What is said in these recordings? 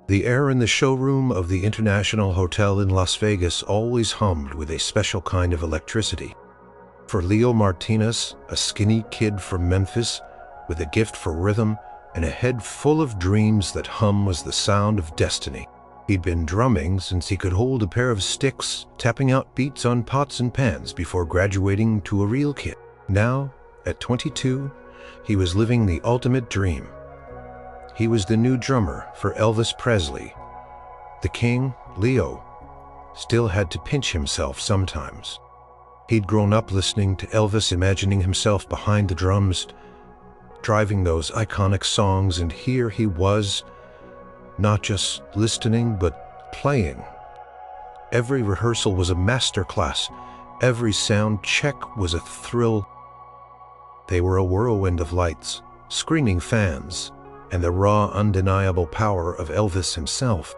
The air in the showroom of the International Hotel in Las Vegas always hummed with a special kind of electricity. For Leo Martinez, a skinny kid from Memphis, with a gift for rhythm and a head full of dreams, that hum was the sound of destiny. He'd been drumming since he could hold a pair of sticks, tapping out beats on pots and pans before graduating to a real kid. Now, at 22, he was living the ultimate dream. He was the new drummer for Elvis Presley. The king, Leo, still had to pinch himself sometimes. He'd grown up listening to Elvis, imagining himself behind the drums, driving those iconic songs, and here he was, not just listening, but playing. Every rehearsal was a master class. Every sound check was a thrill. They were a whirlwind of lights, screaming fans, and the raw, undeniable power of Elvis himself.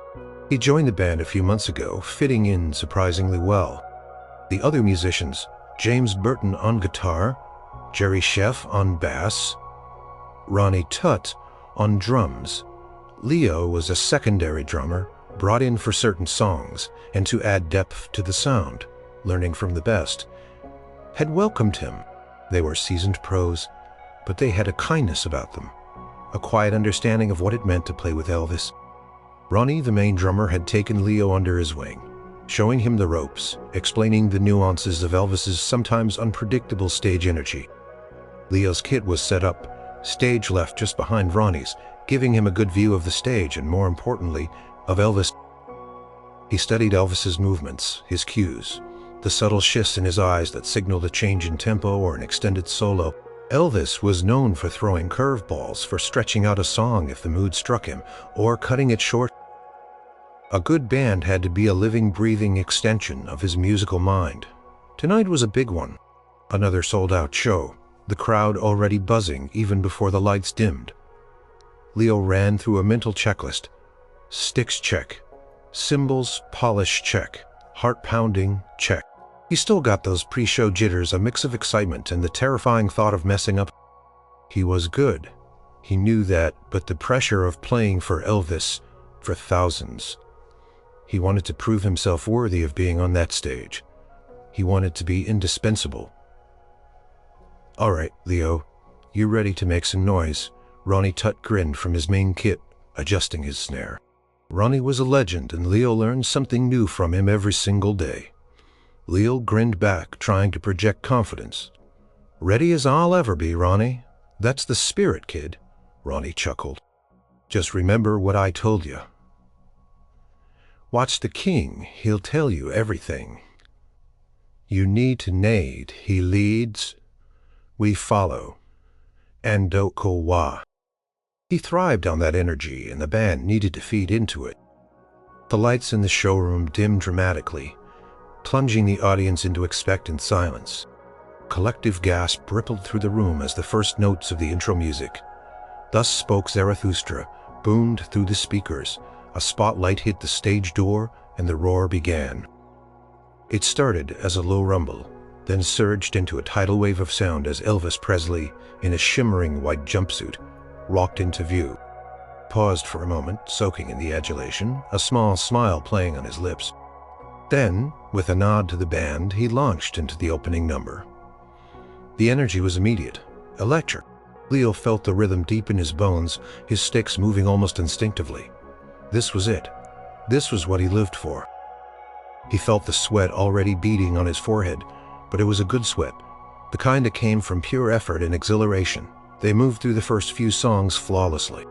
He joined the band a few months ago, fitting in surprisingly well. The other musicians, James Burton on guitar, Scheff on bass, Ronnie Tutt on drums. Leo was a secondary drummer, brought in for certain songs and to add depth to the sound, learning from the best. Had welcomed him. They were seasoned pros, but they had a kindness about them, a quiet understanding of what it meant to play with Elvis. Ronnie, the main drummer, had taken Leo under his wing, showing him the ropes, explaining the nuances of Elvis's sometimes unpredictable stage energy. Leo's kit was set up, stage left just behind Ronnie's, giving him a good view of the stage and, more importantly, of Elvis. He studied Elvis's movements, his cues, the subtle shifts in his eyes that signaled a change in tempo or an extended solo. Elvis was known for throwing curveballs, for stretching out a song if the mood struck him, or cutting it short. A good band had to be a living, breathing extension of his musical mind. Tonight was a big one. Another sold-out show, the crowd already buzzing even before the lights dimmed. Leo ran through a mental checklist. Sticks check. Cymbals, polish check. Heart pounding check. He still got those pre-show jitters, a mix of excitement and the terrifying thought of messing up. He was good. He knew that, but the pressure of playing for Elvis, for thousands. He wanted to prove himself worthy of being on that stage. He wanted to be indispensable. "All right, Leo, you ready to make some noise?" Ronnie Tutt grinned from his main kit, adjusting his snare. Ronnie was a legend, and Leo learned something new from him every single day. Leo grinned back, trying to project confidence. "Ready as I'll ever be, Ronnie. That's the spirit, kid," Ronnie chuckled. "Just remember what I told you. Watch the king, he'll tell you everything. You need to nade, he leads, we follow, and don't go wah." He thrived on that energy, and the band needed to feed into it. The lights in the showroom dimmed dramatically, plunging the audience into expectant silence. Collective gasp rippled through the room as the first notes of the intro music, "Thus Spoke Zarathustra," boomed through the speakers. A spotlight hit the stage door, and the roar began. It started as a low rumble, then surged into a tidal wave of sound as Elvis Presley, in a shimmering white jumpsuit, walked into view. Paused for a moment, soaking in the adulation, a small smile playing on his lips. Then, with a nod to the band, he launched into the opening number. The energy was immediate, electric. Leo felt the rhythm deep in his bones, his sticks moving almost instinctively. This was it. This was what he lived for. He felt the sweat already beading on his forehead, but it was a good sweat, the kind that came from pure effort and exhilaration. They moved through the first few songs flawlessly.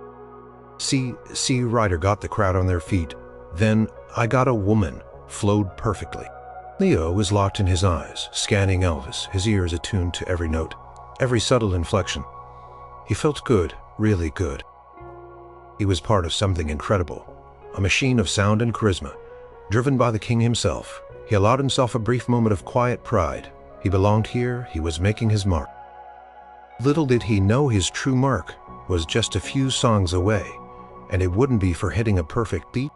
See Ryder got the crowd on their feet. Then I Got a Woman flowed perfectly. Leo was locked in his eyes, scanning Elvis, his ears attuned to every note, every subtle inflection. He felt good, really good. He was part of something incredible, a machine of sound and charisma, driven by the king himself. He allowed himself a brief moment of quiet pride. He belonged here, he was making his mark. Little did he know his true mark was just a few songs away, and it wouldn't be for hitting a perfect beat.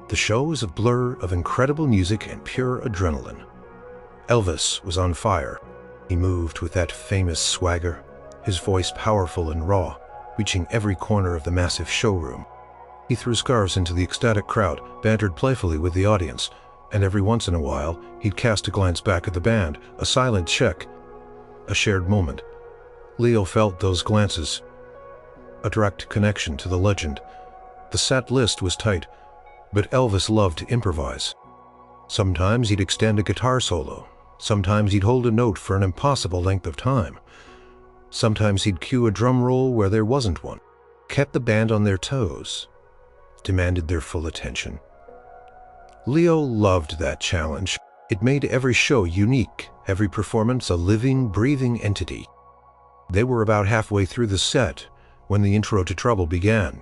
The show was a blur of incredible music and pure adrenaline. Elvis was on fire. He moved with that famous swagger, his voice powerful and raw, reaching every corner of the massive showroom. He threw scarves into the ecstatic crowd, bantered playfully with the audience, and every once in a while, he'd cast a glance back at the band, a silent check, a shared moment. Leo felt those glances, a direct connection to the legend. The set list was tight, but Elvis loved to improvise. Sometimes he'd extend a guitar solo. Sometimes he'd hold a note for an impossible length of time. Sometimes he'd cue a drum roll where there wasn't one. Kept the band on their toes, demanded their full attention. Leo loved that challenge. It made every show unique, every performance a living, breathing entity. They were about halfway through the set when the intro to Trouble began.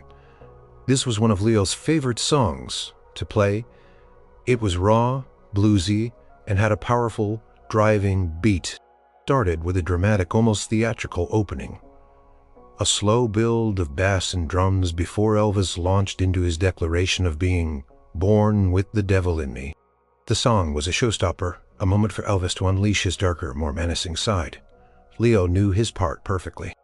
This was one of Leo's favorite songs to play. It was raw, bluesy, and had a powerful, driving beat. Started with a dramatic, almost theatrical opening. A slow build of bass and drums before Elvis launched into his declaration of being born with the devil in me. The song was a showstopper, a moment for Elvis to unleash his darker, more menacing side. Leo knew his part perfectly.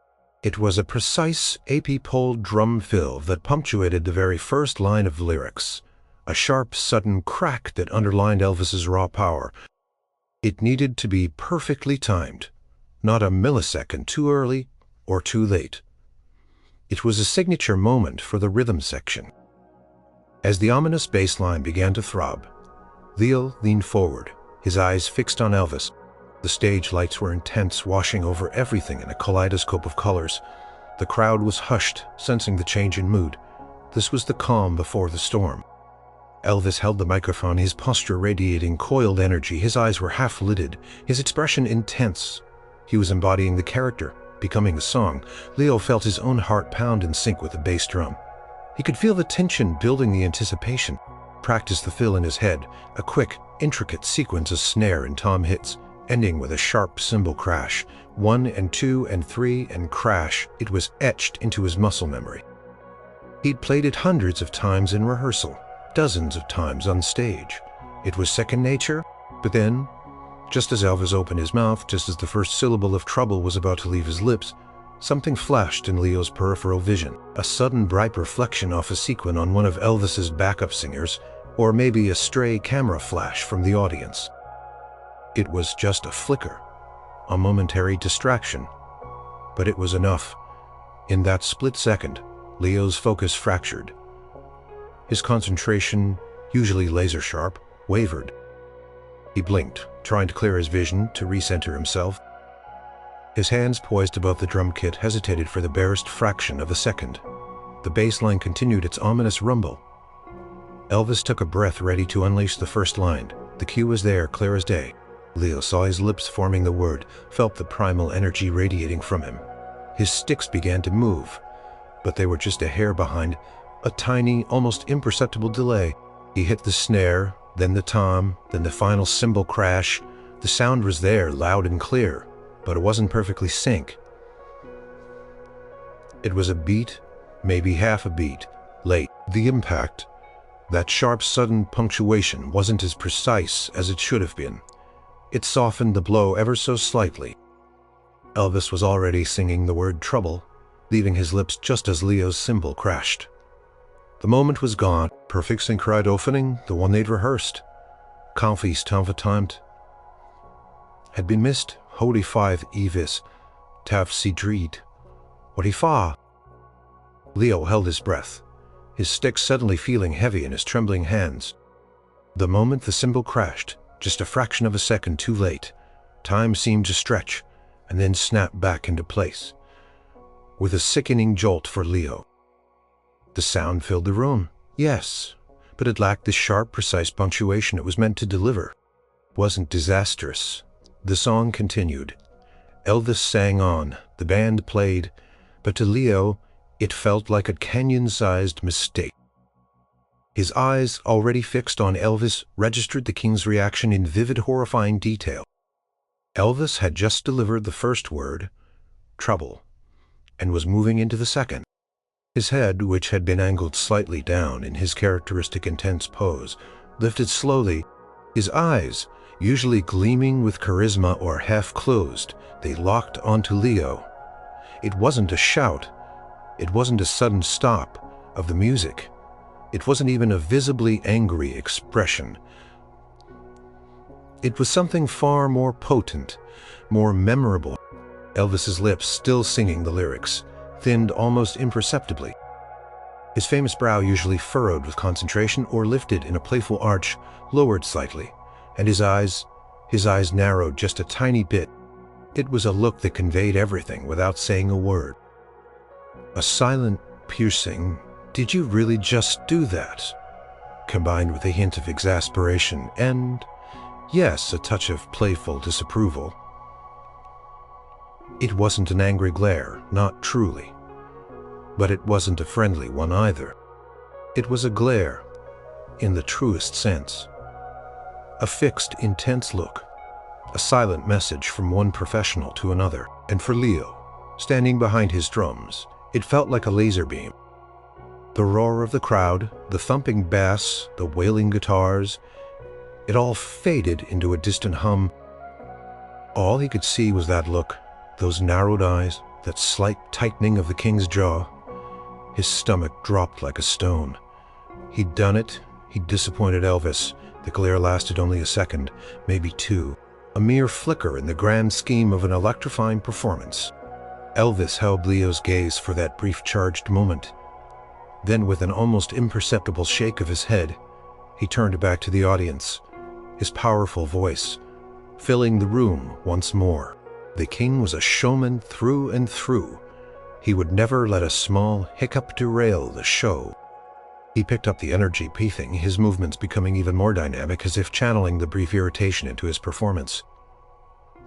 It was a precise, apipole drum fill that punctuated the very first line of lyrics, a sharp, sudden crack that underlined Elvis's raw power. It needed to be perfectly timed, not a millisecond too early or too late. It was a signature moment for the rhythm section. As the ominous bass line began to throb, Leo leaned forward, his eyes fixed on Elvis. The stage lights were intense, washing over everything in a kaleidoscope of colors. The crowd was hushed, sensing the change in mood. This was the calm before the storm. Elvis held the microphone, his posture radiating coiled energy. His eyes were half-lidded, his expression intense. He was embodying the character, becoming the song. Leo felt his own heart pound in sync with the bass drum. He could feel the tension building, the anticipation. Practiced the fill in his head, a quick, intricate sequence of snare and tom hits, ending with a sharp cymbal crash. 1 and 2 and 3 and crash. It was etched into his muscle memory. He'd played it hundreds of times in rehearsal, dozens of times on stage. It was second nature, but then, just as Elvis opened his mouth, just as the first syllable of Trouble was about to leave his lips, something flashed in Leo's peripheral vision, a sudden bright reflection off a sequin on one of Elvis's backup singers, or maybe a stray camera flash from the audience. It was just a flicker, a momentary distraction, but it was enough. In that split second, Leo's focus fractured. His concentration, usually laser-sharp, wavered. He blinked, trying to clear his vision, to recenter himself. His hands poised above the drum kit hesitated for the barest fraction of a second. The bass line continued its ominous rumble. Elvis took a breath, ready to unleash the first line. The cue was there, clear as day. Leo saw his lips forming the word, felt the primal energy radiating from him. His sticks began to move, but they were just a hair behind, a tiny, almost imperceptible delay. He hit the snare, then the tom, then the final cymbal crash. The sound was there, loud and clear, but it wasn't perfectly sync. It was a beat, maybe half a beat, late. The impact, that sharp, sudden punctuation, wasn't as precise as it should have been. It softened the blow ever so slightly. Elvis was already singing the word Trouble, leaving his lips just as Leo's cymbal crashed. The moment was gone. Perfect synchronized opening, the one they'd rehearsed. Kampf's timed. Had been missed. Holy 5 Evis. Tav si dreed. What he fa? Leo held his breath, his stick suddenly feeling heavy in his trembling hands. The moment the cymbal crashed, just a fraction of a second too late, time seemed to stretch and then snap back into place, with a sickening jolt for Leo. The sound filled the room, yes, but it lacked the sharp, precise punctuation it was meant to deliver. It wasn't disastrous. The song continued. Elvis sang on, the band played, but to Leo, it felt like a canyon-sized mistake. His eyes, already fixed on Elvis, registered the king's reaction in vivid, horrifying detail. Elvis had just delivered the first word, Trouble, and was moving into the second. His head, which had been angled slightly down in his characteristic intense pose, lifted slowly. His eyes, usually gleaming with charisma or half-closed, they locked onto Leo. It wasn't a shout. It wasn't a sudden stop of the music. It wasn't even a visibly angry expression. It was something far more potent, more memorable. Elvis's lips, still singing the lyrics, thinned almost imperceptibly. His famous brow, usually furrowed with concentration or lifted in a playful arch, lowered slightly, and his eyes narrowed just a tiny bit. It was a look that conveyed everything without saying a word. A silent, piercing, "Did you really just do that?" combined with a hint of exasperation and, yes, a touch of playful disapproval. It wasn't an angry glare, not truly. But it wasn't a friendly one either. It was a glare, in the truest sense. A fixed, intense look. A silent message from one professional to another. And for Leo, standing behind his drums, it felt like a laser beam. The roar of the crowd, the thumping bass, the wailing guitars, it all faded into a distant hum. All he could see was that look, those narrowed eyes, that slight tightening of the king's jaw. His stomach dropped like a stone. He'd done it. He'd disappointed Elvis. The glare lasted only a second, maybe two. A mere flicker in the grand scheme of an electrifying performance. Elvis held Leo's gaze for that brief charged moment. Then, with an almost imperceptible shake of his head, he turned back to the audience, his powerful voice filling the room once more. The king was a showman through and through. He would never let a small hiccup derail the show. He picked up the energy, peaking, his movements becoming even more dynamic, as if channeling the brief irritation into his performance.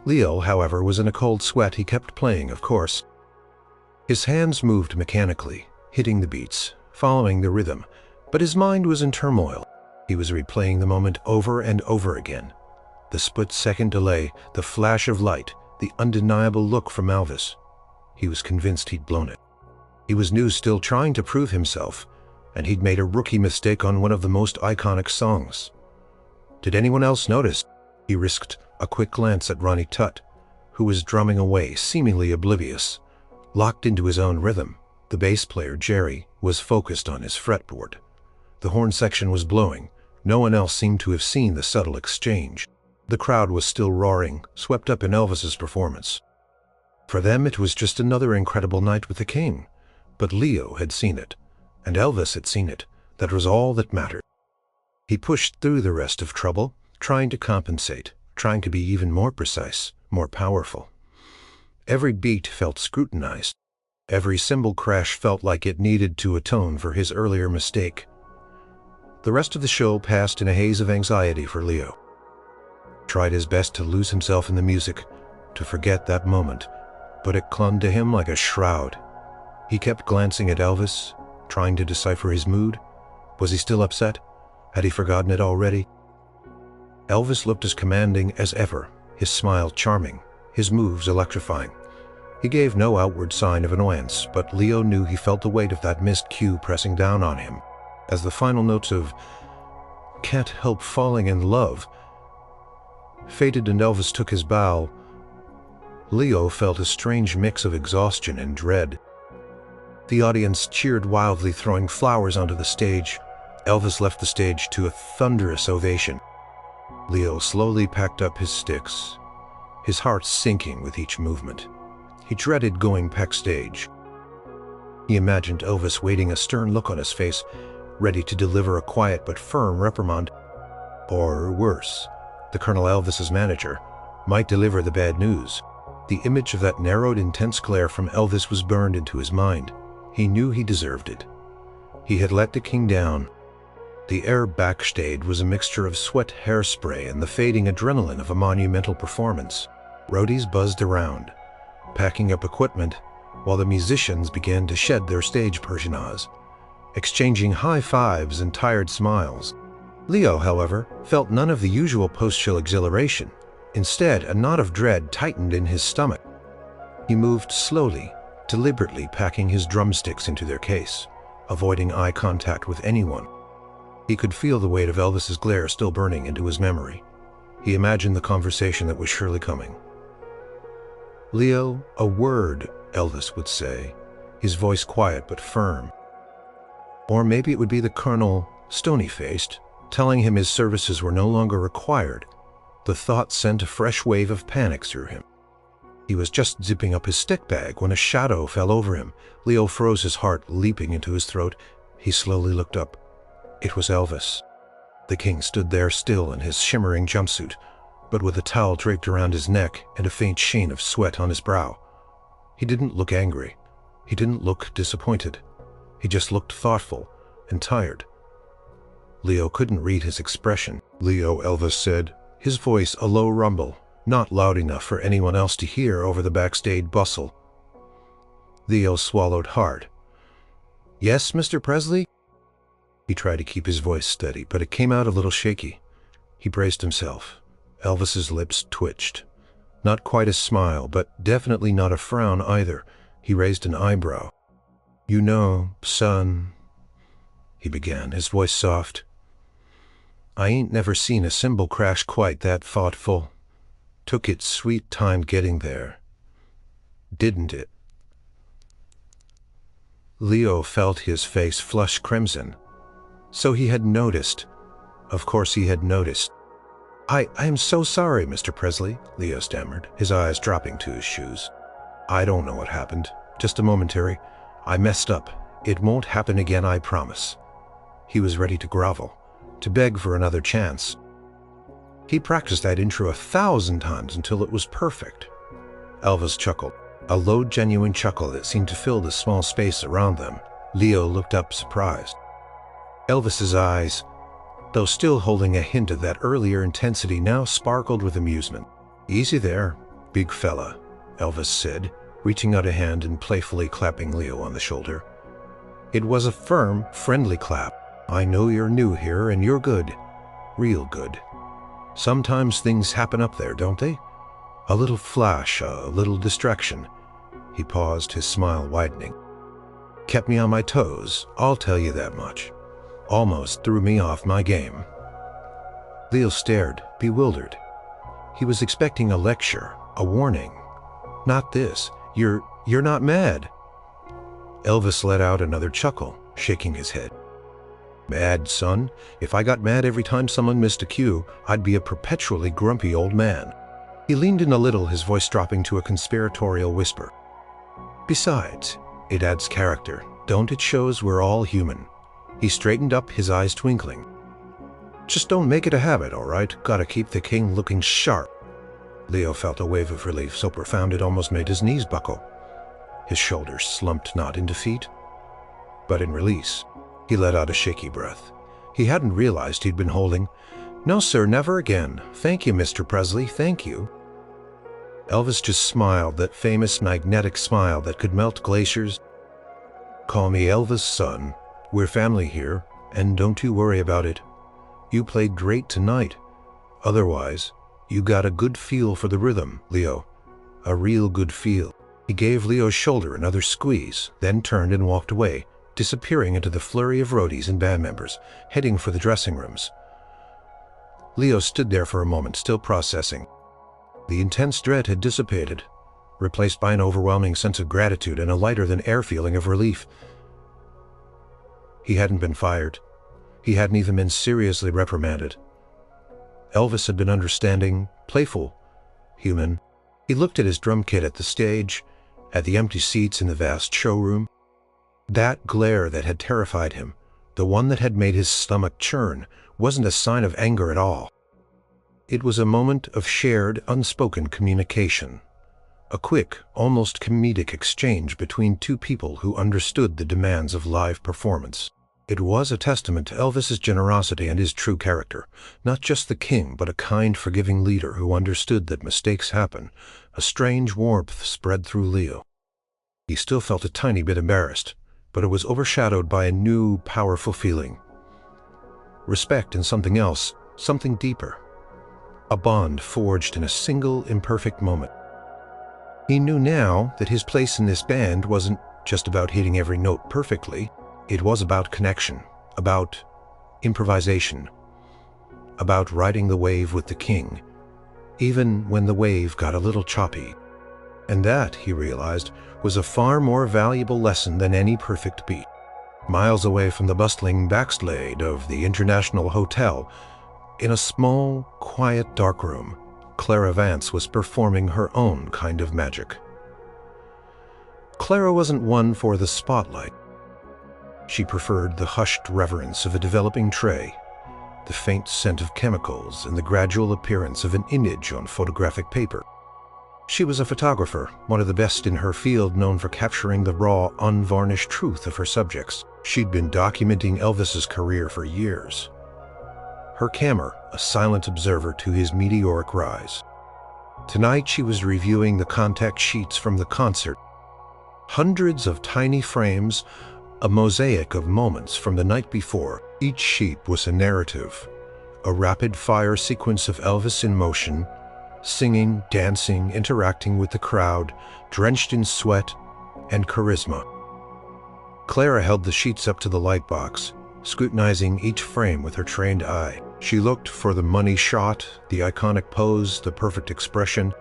Leo, however, was in a cold sweat. He kept playing, of course. His hands moved mechanically, hitting the beats, following the rhythm, but his mind was in turmoil. He was replaying the moment over and over again. The split-second delay, the flash of light, the undeniable look from Elvis. He was convinced he'd blown it. He was new, still trying to prove himself, and he'd made a rookie mistake on one of the most iconic songs. Did anyone else notice? He risked a quick glance at Ronnie Tutt, who was drumming away, seemingly oblivious. Locked into his own rhythm, the bass player, Jerry, was focused on his fretboard. The horn section was blowing. No one else seemed to have seen the subtle exchange. The crowd was still roaring, swept up in Elvis's performance. For them, it was just another incredible night with the king. But Leo had seen it, and Elvis had seen it. That was all that mattered. He pushed through the rest of trouble, trying to compensate, trying to be even more precise, more powerful. Every beat felt scrutinized. Every cymbal crash felt like it needed to atone for his earlier mistake. The rest of the show passed in a haze of anxiety for Leo. Tried his best to lose himself in the music, to forget that moment, but it clung to him like a shroud. He kept glancing at Elvis, trying to decipher his mood. Was he still upset? Had he forgotten it already? Elvis looked as commanding as ever, his smile charming, his moves electrifying. He gave no outward sign of annoyance, but Leo knew he felt the weight of that missed cue pressing down on him. As the final notes of "Can't Help Falling in Love" faded and Elvis took his bow, Leo felt a strange mix of exhaustion and dread. The audience cheered wildly, throwing flowers onto the stage. Elvis left the stage to a thunderous ovation. Leo slowly packed up his sticks, his heart sinking with each movement. He dreaded going backstage. He imagined Elvis waiting, a stern look on his face, ready to deliver a quiet but firm reprimand. Or worse, the Colonel, Elvis's manager, might deliver the bad news. The image of that narrowed, intense glare from Elvis was burned into his mind. He knew he deserved it. He had let the king down. The air backstage was a mixture of sweat, hairspray, and the fading adrenaline of a monumental performance. Roadies buzzed around, packing up equipment, while the musicians began to shed their stage personas, exchanging high fives and tired smiles. Leo, however, felt none of the usual post-show exhilaration. Instead, a knot of dread tightened in his stomach. He moved slowly, deliberately packing his drumsticks into their case, avoiding eye contact with anyone. He could feel the weight of Elvis's glare still burning into his memory. He imagined the conversation that was surely coming. "Leo, a word," Elvis would say, his voice quiet but firm. Or maybe it would be the colonel, stony-faced, telling him his services were no longer required. The thought sent a fresh wave of panic through him. He was just zipping up his stick bag when a shadow fell over him. Leo froze, his heart leaping into his throat. He slowly looked up. It was Elvis. The king stood there still in his shimmering jumpsuit, but with a towel draped around his neck and a faint sheen of sweat on his brow. He didn't look angry. He didn't look disappointed. He just looked thoughtful and tired. Leo couldn't read his expression. "Leo," Elvis said, his voice a low rumble, not loud enough for anyone else to hear over the backstage bustle. Leo swallowed hard. "Yes, Mr. Presley?" He tried to keep his voice steady, but it came out a little shaky. He braced himself. Elvis's lips twitched. Not quite a smile, but definitely not a frown either. He raised an eyebrow. "You know, son," he began, his voice soft, "I ain't never seen a cymbal crash quite that thoughtful. Took its sweet time getting there. Didn't it?" Leo felt his face flush crimson. So he had noticed. Of course he had noticed. I am so sorry, Mr. Presley," Leo stammered, his eyes dropping to his shoes. "I don't know what happened. Just a momentary. I messed up. It won't happen again, I promise." He was ready to grovel, to beg for another chance. He practiced that intro 1,000 times until it was perfect. Elvis chuckled, a low, genuine chuckle that seemed to fill the small space around them. Leo looked up surprised. Elvis's eyes, though still holding a hint of that earlier intensity, now sparkled with amusement. "Easy there, big fella," Elvis said, reaching out a hand and playfully clapping Leo on the shoulder. It was a firm, friendly clap. "I know you're new here, and you're good. Real good. Sometimes things happen up there, don't they? A little flash, a little distraction." He paused, his smile widening. "Kept me on my toes, I'll tell you that much. Almost threw me off my game." Leo stared, bewildered. He was expecting a lecture, a warning. Not this. You're not mad." Elvis let out another chuckle, shaking his head. "Mad, son? If I got mad every time someone missed a cue, I'd be a perpetually grumpy old man." He leaned in a little, his voice dropping to a conspiratorial whisper. "Besides, it adds character. Don't it? Shows we're all human." He straightened up, his eyes twinkling. "Just don't make it a habit, all right? Gotta keep the king looking sharp." Leo felt a wave of relief so profound it almost made his knees buckle. His shoulders slumped not in defeat, but in release. He let out a shaky breath. He hadn't realized he'd been holding. "No, sir, never again. Thank you, Mr. Presley, thank you." Elvis just smiled, that famous magnetic smile that could melt glaciers. "Call me Elvis, son. We're family here, and don't you worry about it. You played great tonight. Otherwise, you got a good feel for the rhythm, Leo. A real good feel." He gave Leo's shoulder another squeeze, then turned and walked away, disappearing into the flurry of roadies and band members, heading for the dressing rooms. Leo stood there for a moment, still processing. The intense dread had dissipated, replaced by an overwhelming sense of gratitude and a lighter-than-air feeling of relief. He hadn't been fired. He hadn't even been seriously reprimanded. Elvis had been understanding, playful, human. He looked at his drum kit, at the stage, at the empty seats in the vast showroom. That glare that had terrified him, the one that had made his stomach churn, wasn't a sign of anger at all. It was a moment of shared, unspoken communication. A quick, almost comedic exchange between two people who understood the demands of live performance. It was a testament to Elvis's generosity and his true character. Not just the king, but a kind, forgiving leader who understood that mistakes happen. A strange warmth spread through Leo. He still felt a tiny bit embarrassed, but it was overshadowed by a new, powerful feeling. Respect and something else, something deeper. A bond forged in a single, imperfect moment. He knew now that his place in this band wasn't just about hitting every note perfectly. It was about connection, about improvisation, about riding the wave with the king, even when the wave got a little choppy. And that, he realized, was a far more valuable lesson than any perfect beat. miles away from the bustling backslade of the International Hotel. In a small, quiet darkroom, Clara Vance was performing her own kind of magic. Clara wasn't one for the spotlight. She preferred the hushed reverence of a developing tray, the faint scent of chemicals, and the gradual appearance of an image on photographic paper. She was a photographer, one of the best in her field, known for capturing the raw, unvarnished truth of her subjects. She'd been documenting Elvis's career for years. Her camera, a silent observer to his meteoric rise. Tonight she was reviewing the contact sheets from the concert. Hundreds of tiny frames, a mosaic of moments from the night before. Each sheet was a narrative, a rapid-fire sequence of Elvis in motion, singing, dancing, interacting with the crowd, drenched in sweat and charisma. Clara held the sheets up to the light box, scrutinizing each frame with her trained eye. She looked for the money shot, the iconic pose, the perfect expression.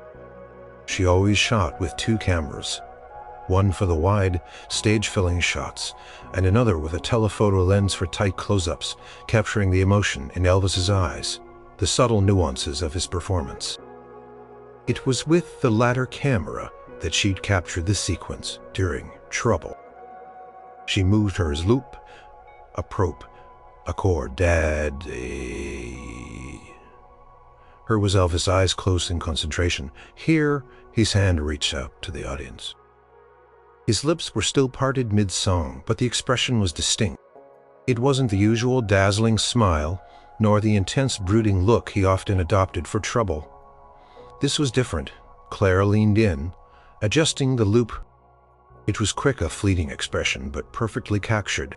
She always shot with two cameras, one for the wide, stage-filling shots, and another with a telephoto lens for tight close-ups, capturing the emotion in Elvis's eyes, the subtle nuances of his performance. It was with the latter camera that she'd captured the sequence during Trouble. She moved hers loop, a probe, a chord, dad, Her was Elvis' eyes closed in concentration. Here, his hand reached out to the audience. His lips were still parted mid-song, but the expression was distinct. It wasn't the usual dazzling smile, nor the intense brooding look he often adopted for Trouble. This was different. Clara leaned in, adjusting the loop. It was quick, a fleeting expression, but perfectly captured.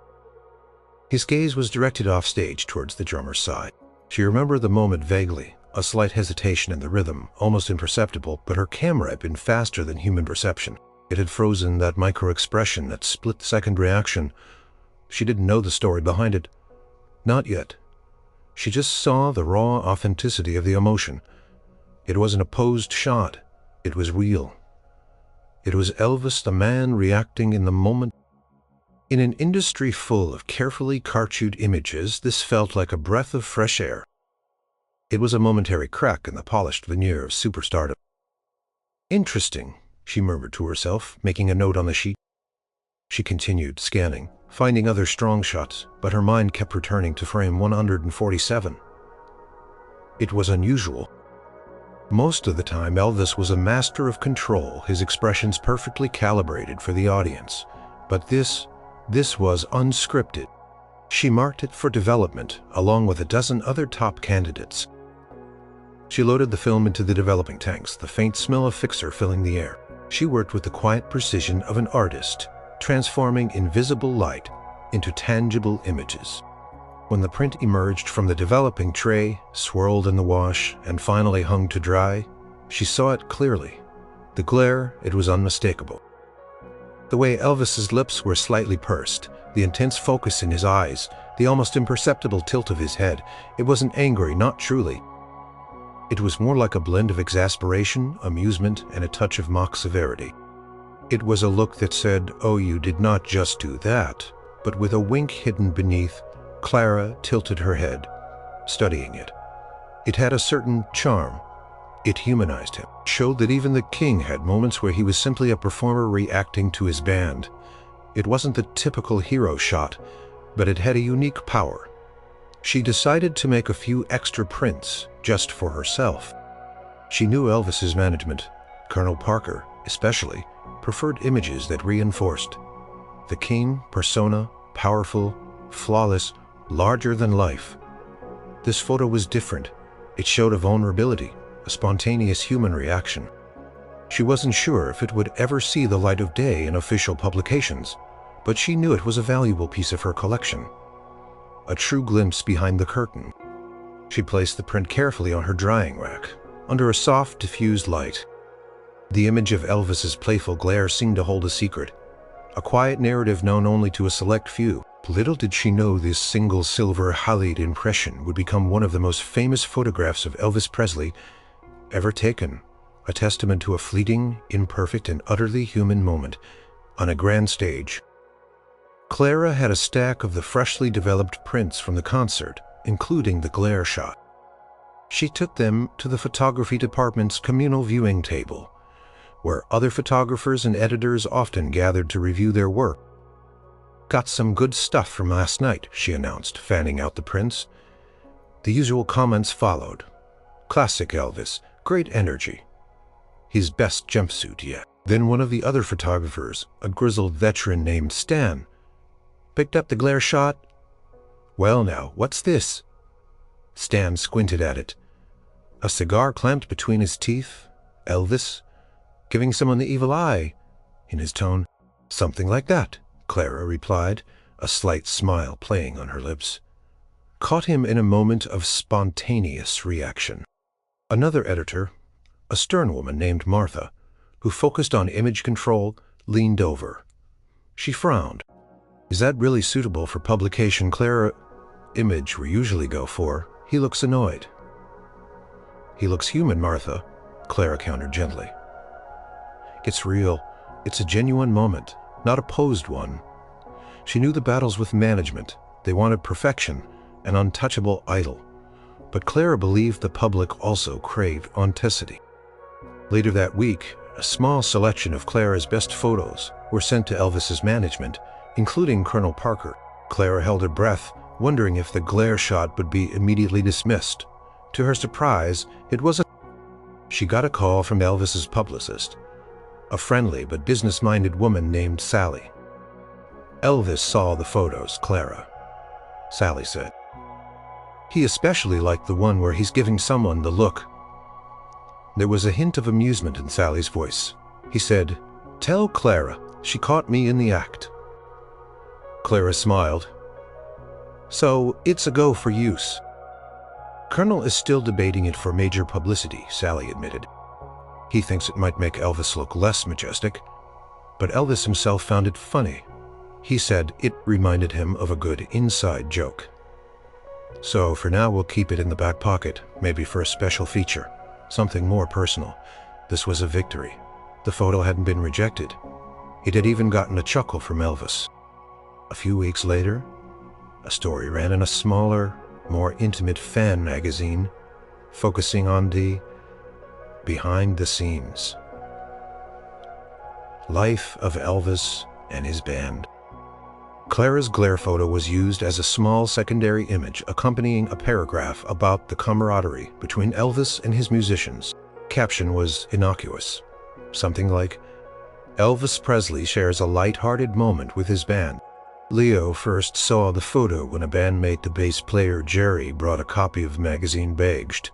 His gaze was directed off stage towards the drummer's side. She remembered the moment vaguely, a slight hesitation in the rhythm, almost imperceptible, but her camera had been faster than human perception. It had frozen that micro-expression, that split-second reaction. She didn't know the story behind it. Not yet. She just saw the raw authenticity of the emotion. It wasn't a posed shot. It was real. It was Elvis, the man, reacting in the moment. In an industry full of carefully cartooed images, this felt like a breath of fresh air. It was a momentary crack in the polished veneer of superstardom. Interesting, she murmured to herself, making a note on the sheet. She continued scanning, finding other strong shots, but her mind kept returning to frame 147. It was unusual. Most of the time, Elvis was a master of control, his expressions perfectly calibrated for the audience. But this was unscripted. She marked it for development, along with a dozen other top candidates. She loaded the film into the developing tanks, the faint smell of fixer filling the air. She worked with the quiet precision of an artist, transforming invisible light into tangible images. When the print emerged from the developing tray, swirled in the wash, and finally hung to dry, she saw it clearly. The glare, it was unmistakable. The way Elvis's lips were slightly pursed, the intense focus in his eyes, the almost imperceptible tilt of his head, it wasn't angry, not truly. It was more like a blend of exasperation, amusement, and a touch of mock severity. It was a look that said, "Oh, you did not just do that," but with a wink hidden beneath, Clara tilted her head, studying it. It had a certain charm. It humanized him, showed that even the king had moments where he was simply a performer reacting to his band. It wasn't the typical hero shot, but it had a unique power. She decided to make a few extra prints just for herself. She knew Elvis's management, Colonel Parker especially, preferred images that reinforced. The king, persona, powerful, flawless, larger than life. This photo was different. It showed a vulnerability, a spontaneous human reaction. She wasn't sure if it would ever see the light of day in official publications, but she knew it was a valuable piece of her collection. A true glimpse behind the curtain. She placed the print carefully on her drying rack, under a soft, diffused light. The image of Elvis's playful glare seemed to hold a secret, a quiet narrative known only to a select few. Little did she know this single silver halide impression would become one of the most famous photographs of Elvis Presley ever taken, a testament to a fleeting, imperfect, and utterly human moment on a grand stage. Clara had a stack of the freshly developed prints from the concert, including the glare shot. She took them to the photography department's communal viewing table, where other photographers and editors often gathered to review their work. "Got some good stuff from last night," she announced, fanning out the prints. The usual comments followed. "Classic Elvis, great energy. His best jumpsuit yet." Then one of the other photographers, a grizzled veteran named Stan, "Picked up the glare shot?" "Well now, what's this?" Stan squinted at it. A cigar clamped between his teeth. Elvis, giving someone the evil eye, in his tone. "Something like that," Clara replied, a slight smile playing on her lips. Caught him in a moment of spontaneous reaction. Another editor, a stern woman named Martha, who focused on image control, leaned over. She frowned. "Is that really suitable for publication, Clara?" "Image we usually go for. He looks annoyed." "He looks human, Martha," Clara countered gently. "It's real. It's a genuine moment, not a posed one." She knew the battles with management. They wanted perfection, an untouchable idol. But Clara believed the public also craved authenticity. Later that week, a small selection of Clara's best photos were sent to Elvis's management, including Colonel Parker. Clara held her breath, wondering if the glare shot would be immediately dismissed. To her surprise, it wasn't. She got a call from Elvis's publicist, a friendly but business-minded woman named Sally. "Elvis saw the photos, Clara," Sally said. "He especially liked the one where he's giving someone the look." There was a hint of amusement in Sally's voice. He said, "Tell Clara she caught me in the act." Clara smiled. "So it's a go for use." "Colonel is still debating it for major publicity," Sally admitted. "He thinks it might make Elvis look less majestic, but Elvis himself found it funny. He said it reminded him of a good inside joke. So for now we'll keep it in the back pocket, maybe for a special feature. Something more personal." This was a victory. The photo hadn't been rejected. It had even gotten a chuckle from Elvis. A few weeks later, a story ran in a smaller, more intimate fan magazine, focusing on the behind the scenes life of Elvis and his band. Clara's glare photo was used as a small secondary image accompanying a paragraph about the camaraderie between Elvis and his musicians. Caption was innocuous, something like, "Elvis Presley shares a light-hearted moment with his band." Leo first saw the photo when a bandmate, the bass player Jerry, brought a copy of the magazine baged.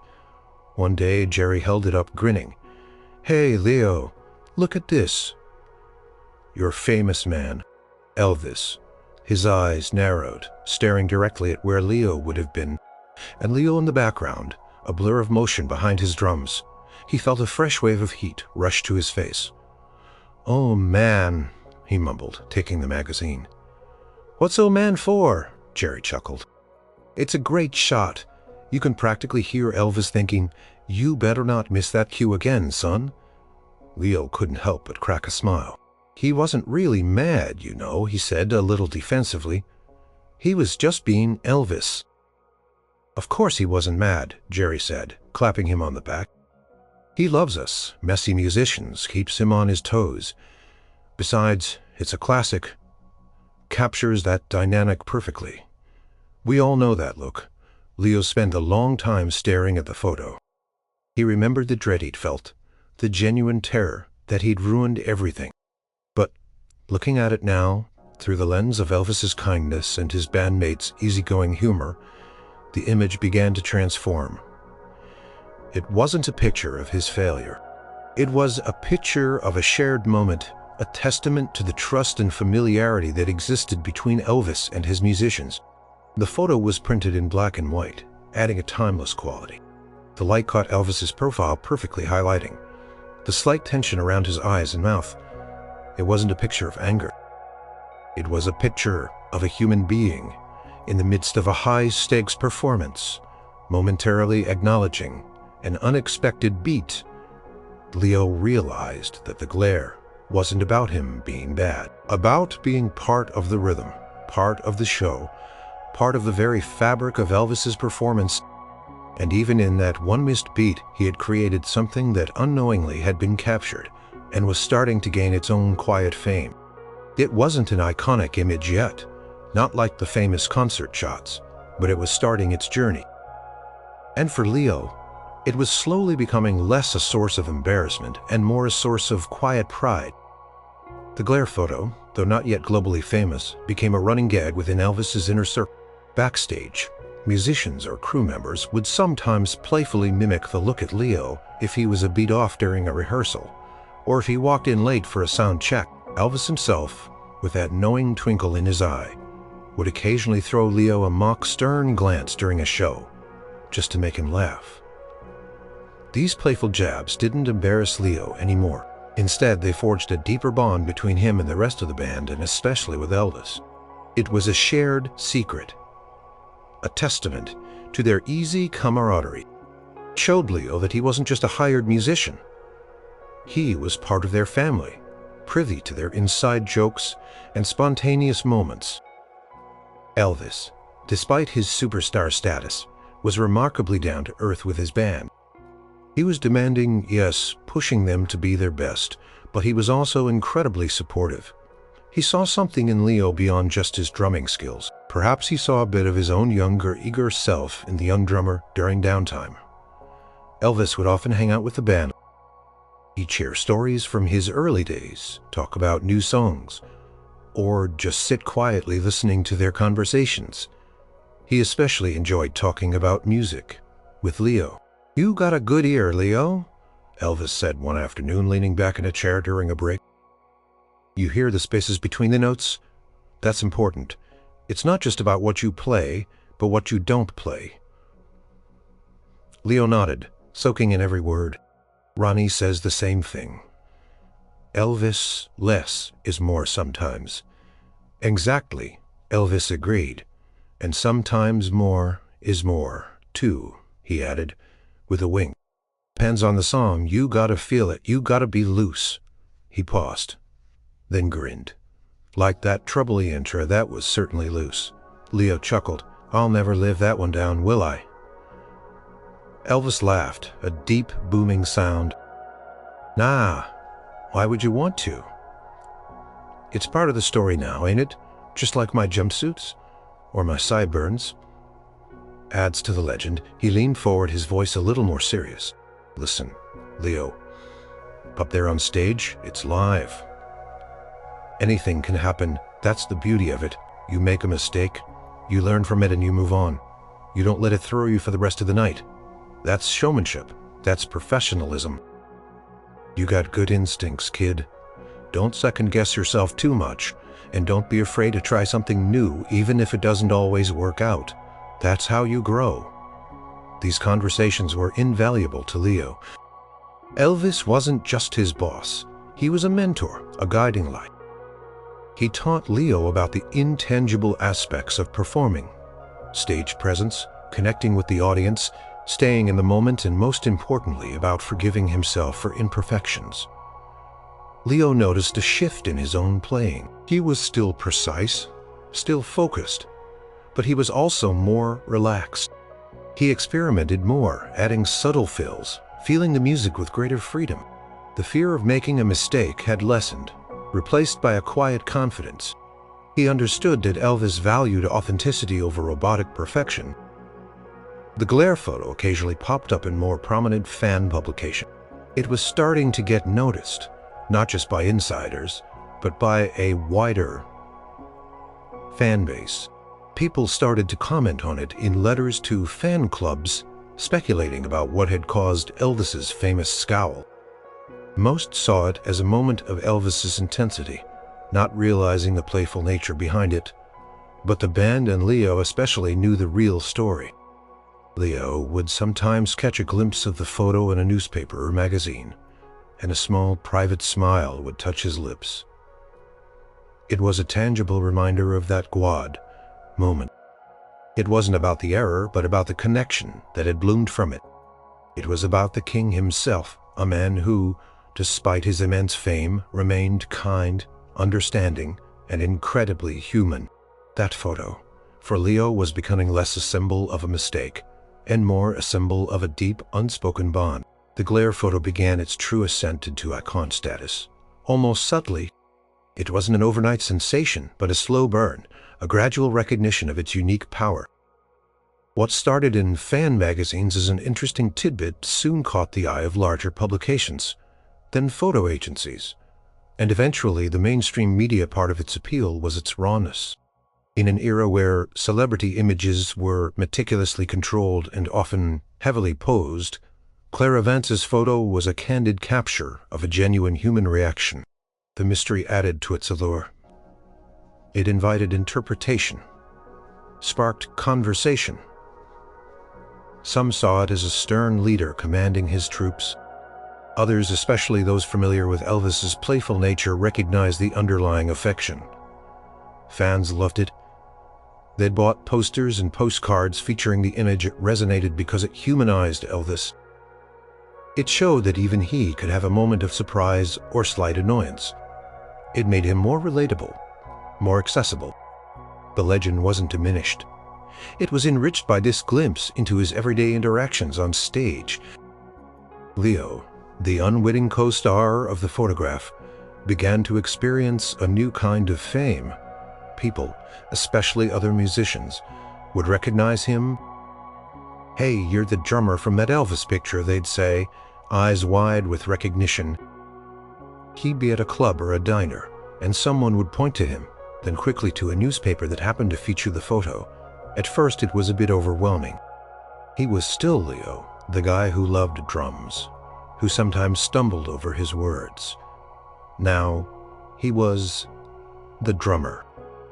One day, Jerry held it up grinning. "Hey, Leo, look at this." Your famous man, Elvis. His eyes narrowed, staring directly at where Leo would have been, and Leo in the background, a blur of motion behind his drums. He felt a fresh wave of heat rush to his face. "Oh, man," he mumbled, taking the magazine. "What's so man for?" Jerry chuckled. "It's a great shot. You can practically hear Elvis thinking, 'You better not miss that cue again, son.'" Leo couldn't help but crack a smile. "He wasn't really mad, you know," he said a little defensively. "He was just being Elvis." "Of course he wasn't mad," Jerry said, clapping him on the back. "He loves us, messy musicians, keeps him on his toes. Besides, it's a classic. Captures that dynamic perfectly. We all know that look." Leo spent a long time staring at the photo. He remembered the dread he'd felt, the genuine terror that he'd ruined everything. But looking at it now, through the lens of Elvis's kindness and his bandmates' easygoing humor, the image began to transform. It wasn't a picture of his failure. It was a picture of a shared moment, a testament to the trust and familiarity that existed between Elvis and his musicians. The photo was printed in black and white, adding a timeless quality. The light caught Elvis's profile perfectly, highlighting the slight tension around his eyes and mouth. It wasn't a picture of anger. It was a picture of a human being in the midst of a high-stakes performance, momentarily acknowledging an unexpected beat. Leo realized that the glare wasn't about him being bad, about being part of the rhythm. part of the show, part of the very fabric of Elvis's performance. And even in that one missed beat, he had created something that unknowingly had been captured and was starting to gain its own quiet fame. It wasn't an iconic image yet, not like the famous concert shots, but it was starting its journey. And for Leo, it was slowly becoming less a source of embarrassment and more a source of quiet pride. The glare photo, though not yet globally famous, became a running gag within Elvis's inner circle. Backstage, musicians or crew members would sometimes playfully mimic the look at Leo if he was a beat off during a rehearsal, or if he walked in late for a sound check. Elvis himself, with that knowing twinkle in his eye, would occasionally throw Leo a mock stern glance during a show, just to make him laugh. These playful jabs didn't embarrass Leo anymore. Instead, they forged a deeper bond between him and the rest of the band, and especially with Elvis. It was a shared secret, a testament to their easy camaraderie. It showed Leo that he wasn't just a hired musician. He was part of their family, privy to their inside jokes and spontaneous moments. Elvis, despite his superstar status, was remarkably down to earth with his band. He was demanding, yes, pushing them to be their best, but he was also incredibly supportive. He saw something in Leo beyond just his drumming skills. Perhaps he saw a bit of his own younger, eager self in the young drummer during downtime. Elvis would often hang out with the band. He'd share stories from his early days, talk about new songs, or just sit quietly listening to their conversations. He especially enjoyed talking about music with Leo. "You got a good ear, Leo," Elvis said one afternoon, leaning back in a chair during a break. "You hear the spaces between the notes? That's important. It's not just about what you play, but what you don't play." Leo nodded, soaking in every word. Ronnie says the same thing. Elvis, less is more sometimes. Exactly, Elvis agreed. And sometimes more is more, too, he added, with a wink. Depends on the song, you gotta feel it, you gotta be loose. He paused, then grinned. Like that troubly intro, that was certainly loose. Leo chuckled. I'll never live that one down, will I? Elvis laughed, a deep, booming sound. Nah, why would you want to? It's part of the story now, ain't it? Just like my jumpsuits, or my sideburns. Adds to the legend. He leaned forward, his voice a little more serious. Listen, Leo, up there on stage, it's live. Anything can happen. That's the beauty of it. You make a mistake, you learn from it and you move on. You don't let it throw you for the rest of the night. That's showmanship. That's professionalism. You got good instincts, kid. Don't second-guess yourself too much, and don't be afraid to try something new, even if it doesn't always work out. That's how you grow. These conversations were invaluable to Leo. Elvis wasn't just his boss. He was a mentor, a guiding light. He taught Leo about the intangible aspects of performing. Stage presence, connecting with the audience, staying in the moment, and most importantly, about forgiving himself for imperfections. Leo noticed a shift in his own playing. He was still precise, still focused, but he was also more relaxed. He experimented more, adding subtle fills, feeling the music with greater freedom. The fear of making a mistake had lessened, replaced by a quiet confidence. He understood that Elvis valued authenticity over robotic perfection. The glare photo occasionally popped up in more prominent fan publication. It was starting to get noticed, not just by insiders, but by a wider fan base. People started to comment on it in letters to fan clubs, speculating about what had caused Elvis's famous scowl. Most saw it as a moment of Elvis's intensity, not realizing the playful nature behind it. But the band and Leo especially knew the real story. Leo would sometimes catch a glimpse of the photo in a newspaper or magazine, and a small private smile would touch his lips. It was a tangible reminder of that Guad moment. It wasn't about the error, but about the connection that had bloomed from it. It was about the king himself, a man who, despite his immense fame, remained kind, understanding, and incredibly human. That photo, for Leo, was becoming less a symbol of a mistake and more a symbol of a deep, unspoken bond. The glare photo began its true ascent into icon status. Almost subtly, it wasn't an overnight sensation, but a slow burn, a gradual recognition of its unique power. What started in fan magazines as an interesting tidbit soon caught the eye of larger publications, then photo agencies, and eventually the mainstream media. Part of its appeal was its rawness. In an era where celebrity images were meticulously controlled and often heavily posed, Clara Vance's photo was a candid capture of a genuine human reaction. The mystery added to its allure. It invited interpretation, sparked conversation. Some saw it as a stern leader commanding his troops. Others, especially those familiar with Elvis's playful nature, recognized the underlying affection. Fans loved it. They'd bought posters and postcards featuring the image. It resonated because it humanized Elvis. It showed that even he could have a moment of surprise or slight annoyance. It made him more relatable, more accessible. The legend wasn't diminished. It was enriched by this glimpse into his everyday interactions on stage. Leo, the unwitting co-star of the photograph, began to experience a new kind of fame. People, especially other musicians, would recognize him. "Hey, you're the drummer from that Elvis picture," they'd say, eyes wide with recognition. He'd be at a club or a diner, and someone would point to him, then quickly to a newspaper that happened to feature the photo. At first, it was a bit overwhelming. He was still Leo, the guy who loved drums, who sometimes stumbled over his words. Now, he was the drummer.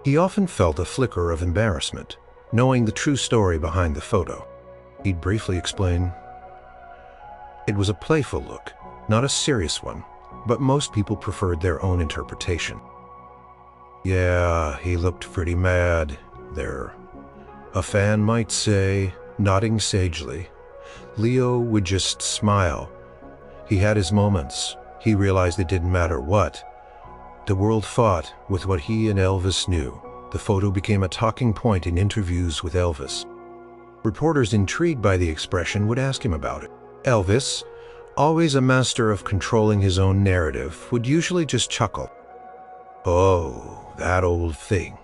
He often felt a flicker of embarrassment, knowing the true story behind the photo. He'd briefly explain. It was a playful look, not a serious one, but most people preferred their own interpretation. "Yeah, he looked pretty mad there," a fan might say, nodding sagely. Leo would just smile. He had his moments. He realized it didn't matter what. The world fought with what he and Elvis knew. The photo became a talking point in interviews with Elvis. Reporters intrigued by the expression would ask him about it. Elvis, always a master of controlling his own narrative, would usually just chuckle. "Oh, that old thing,"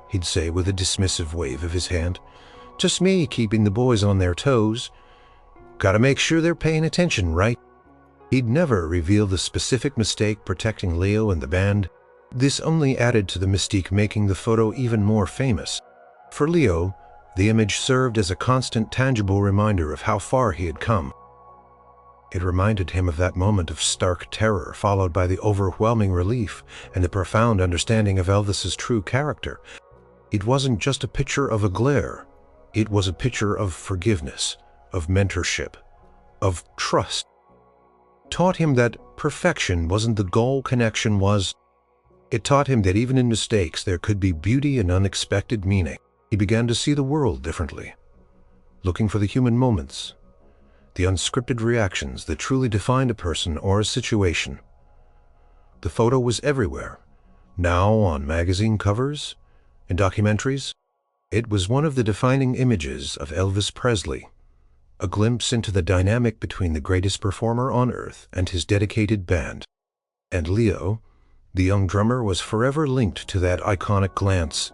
he'd say with a dismissive wave of his hand. "Just me keeping the boys on their toes. Gotta make sure they're paying attention, right?" He'd never reveal the specific mistake protecting Leo and the band. This only added to the mystique, making the photo even more famous. For Leo, the image served as a constant, tangible reminder of how far he had come. It reminded him of that moment of stark terror, followed by the overwhelming relief and the profound understanding of Elvis's true character. It wasn't just a picture of a glare. It was a picture of forgiveness, of mentorship, of trust. Taught him that perfection wasn't the goal, connection was. It taught him that even in mistakes there could be beauty and unexpected meaning. He began to see the world differently, looking for the human moments, the unscripted reactions that truly defined a person or a situation. The photo was everywhere, now on magazine covers and documentaries. It was one of the defining images of Elvis Presley, a glimpse into the dynamic between the greatest performer on earth and his dedicated band. And Leo, the young drummer, was forever linked to that iconic glance.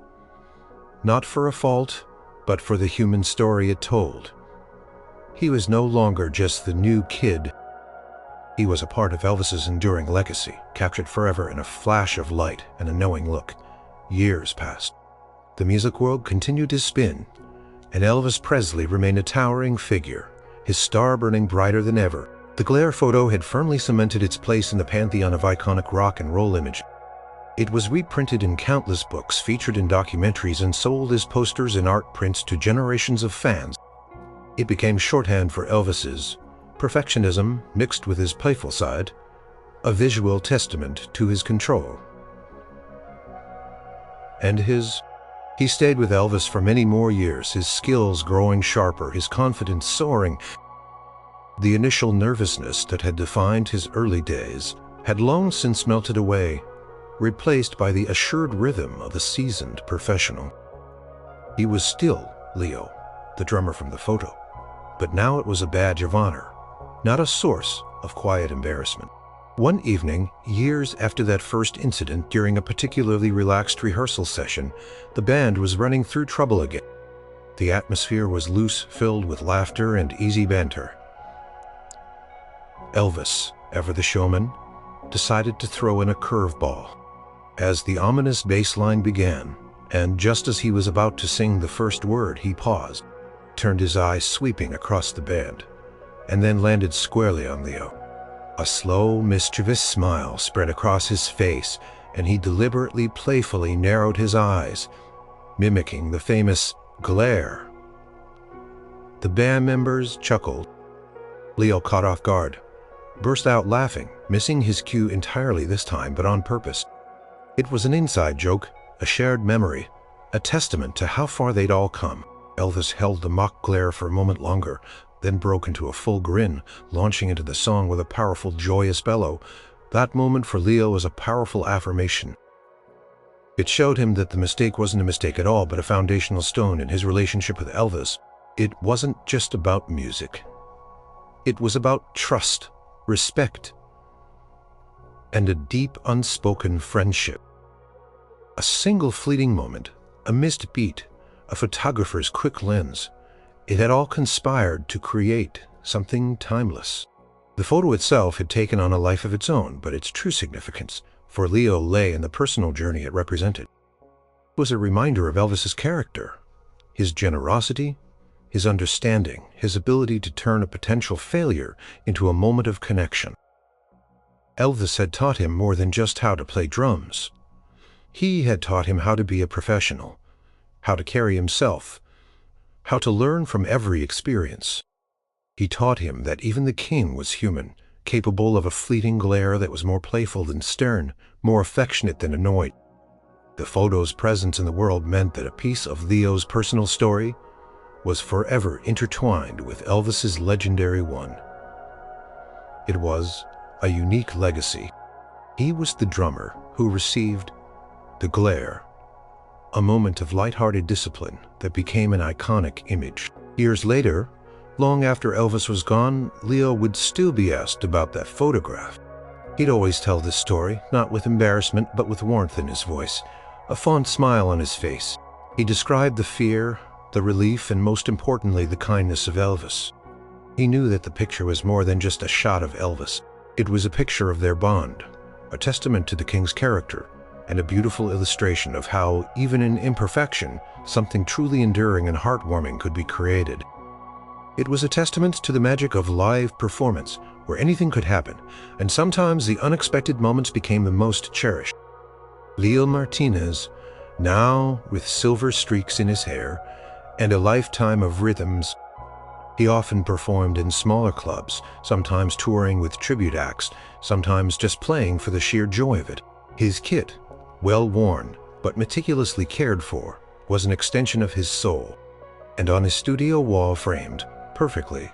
Not for a fault, but for the human story it told. He was no longer just the new kid. He was a part of Elvis's enduring legacy, captured forever in a flash of light and a knowing look. Years passed. The music world continued to spin, and Elvis Presley remained a towering figure, his star burning brighter than ever. The glare photo had firmly cemented its place in the pantheon of iconic rock and roll image. It was reprinted in countless books, featured in documentaries, and sold as posters and art prints to generations of fans. It became shorthand for Elvis's perfectionism mixed with his playful side, a visual testament to his control. And he stayed with Elvis for many more years, his skills growing sharper, his confidence soaring. The initial nervousness that had defined his early days had long since melted away. replaced by the assured rhythm of a seasoned professional. He was still Leo, the drummer from the photo, but now it was a badge of honor, not a source of quiet embarrassment. One evening, years after that first incident during a particularly relaxed rehearsal session, the band was running through trouble again. The atmosphere was loose, filled with laughter and easy banter. Elvis, ever the showman, decided to throw in a curveball. As the ominous bass line began, and just as he was about to sing the first word, he paused, turned his eyes sweeping across the band, and then landed squarely on Leo. A slow, mischievous smile spread across his face, and he deliberately, playfully narrowed his eyes, mimicking the famous glare. The band members chuckled. Leo, caught off guard, burst out laughing, missing his cue entirely this time, but on purpose. It was an inside joke, a shared memory, a testament to how far they'd all come. Elvis held the mock glare for a moment longer, then broke into a full grin, launching into the song with a powerful, joyous bellow. That moment for Leo was a powerful affirmation. It showed him that the mistake wasn't a mistake at all, but a foundational stone in his relationship with Elvis. It wasn't just about music. It was about trust, respect, and a deep, unspoken friendship. A single fleeting moment, a missed beat, a photographer's quick lens, it had all conspired to create something timeless. The photo itself had taken on a life of its own, but its true significance for Leo lay in the personal journey it represented. It was a reminder of Elvis's character, his generosity, his understanding, his ability to turn a potential failure into a moment of connection. Elvis had taught him more than just how to play drums. He had taught him how to be a professional, how to carry himself, how to learn from every experience. He taught him that even the king was human, capable of a fleeting glare that was more playful than stern, more affectionate than annoyed. The photo's presence in the world meant that a piece of Leo's personal story was forever intertwined with Elvis's legendary one. It was a unique legacy. He was the drummer who received the glare, a moment of light-hearted discipline that became an iconic image. Years later, long after Elvis was gone, Leo would still be asked about that photograph. He'd always tell this story, not with embarrassment, but with warmth in his voice, a fond smile on his face. He described the fear, the relief, and most importantly, the kindness of Elvis. He knew that the picture was more than just a shot of Elvis. It was a picture of their bond, a testament to the king's character, and a beautiful illustration of how, even in imperfection, something truly enduring and heartwarming could be created. It was a testament to the magic of live performance, where anything could happen, and sometimes the unexpected moments became the most cherished. Leo Martinez, now with silver streaks in his hair and a lifetime of rhythms, he often performed in smaller clubs, sometimes touring with tribute acts, sometimes just playing for the sheer joy of it. His kit, well worn but meticulously cared for, was an extension of his soul, and on his studio wall framed perfectly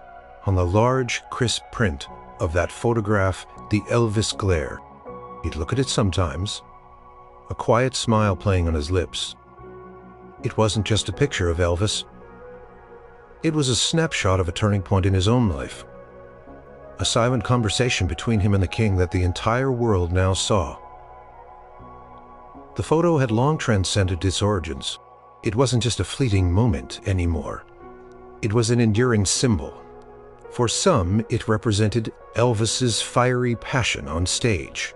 on the large, crisp print of that photograph, the Elvis glare. He'd look at it sometimes, a quiet smile playing on his lips. It wasn't just a picture of Elvis. It was a snapshot of a turning point in his own life, a silent conversation between him and the king that the entire world now saw. The photo had long transcended its origins. It wasn't just a fleeting moment anymore. It was an enduring symbol. For some, it represented Elvis's fiery passion on stage.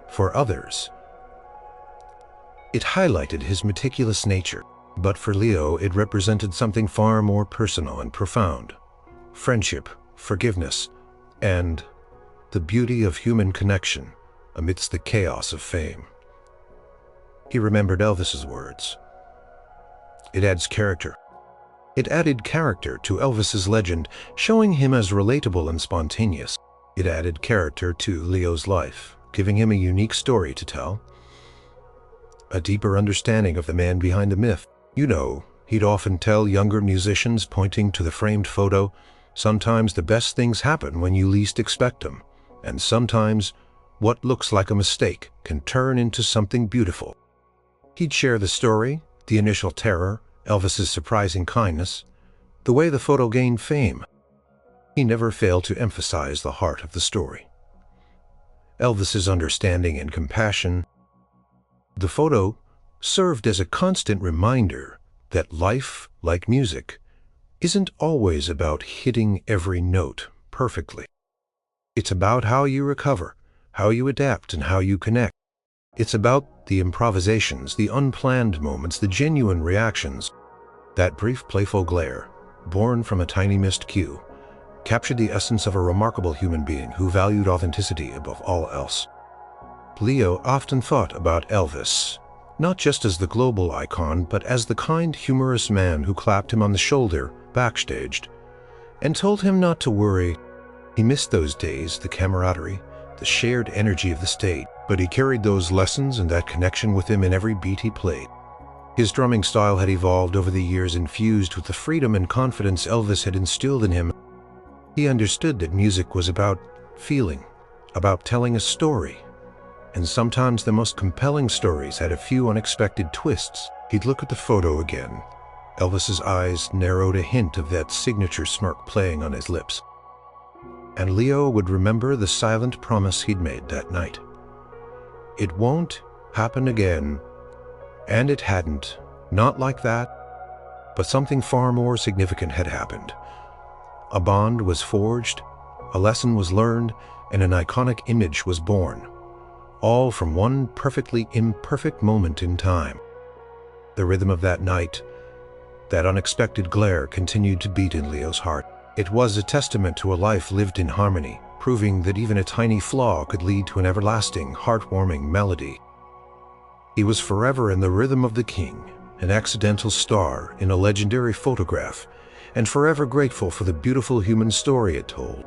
For others, it highlighted his meticulous nature. But for Leo, it represented something far more personal and profound: friendship, forgiveness, and the beauty of human connection amidst the chaos of fame. He remembered Elvis's words. It adds character. It added character to Elvis's legend, showing him as relatable and spontaneous. It added character to Leo's life, giving him a unique story to tell, a deeper understanding of the man behind the myth. You know, he'd often tell younger musicians, pointing to the framed photo, sometimes the best things happen when you least expect them, and sometimes what looks like a mistake can turn into something beautiful. He'd share the story, the initial terror, Elvis's surprising kindness, the way the photo gained fame. He never failed to emphasize the heart of the story. Elvis's understanding and compassion. The photo served as a constant reminder that life, like music, isn't always about hitting every note perfectly. It's about how you recover, how you adapt, and how you connect. It's about the improvisations, the unplanned moments, the genuine reactions. That brief playful glare, born from a tiny missed cue, captured the essence of a remarkable human being who valued authenticity above all else. Leo often thought about Elvis, not just as the global icon, but as the kind, humorous man who clapped him on the shoulder backstage and told him not to worry. He missed those days, the camaraderie, the shared energy of the stage, but he carried those lessons and that connection with him in every beat he played. His drumming style had evolved over the years, infused with the freedom and confidence Elvis had instilled in him. He understood that music was about feeling, about telling a story, and sometimes the most compelling stories had a few unexpected twists. He'd look at the photo again. Elvis's eyes narrowed, a hint of that signature smirk playing on his lips. And Leo would remember the silent promise he'd made that night. It won't happen again. And it hadn't. Not like that. But something far more significant had happened. A bond was forged, a lesson was learned, and an iconic image was born. All from one perfectly imperfect moment in time. The rhythm of that night, that unexpected glare, continued to beat in Leo's heart. It was a testament to a life lived in harmony, proving that even a tiny flaw could lead to an everlasting, heartwarming melody. He was forever in the rhythm of the king, an accidental star in a legendary photograph, and forever grateful for the beautiful human story it told.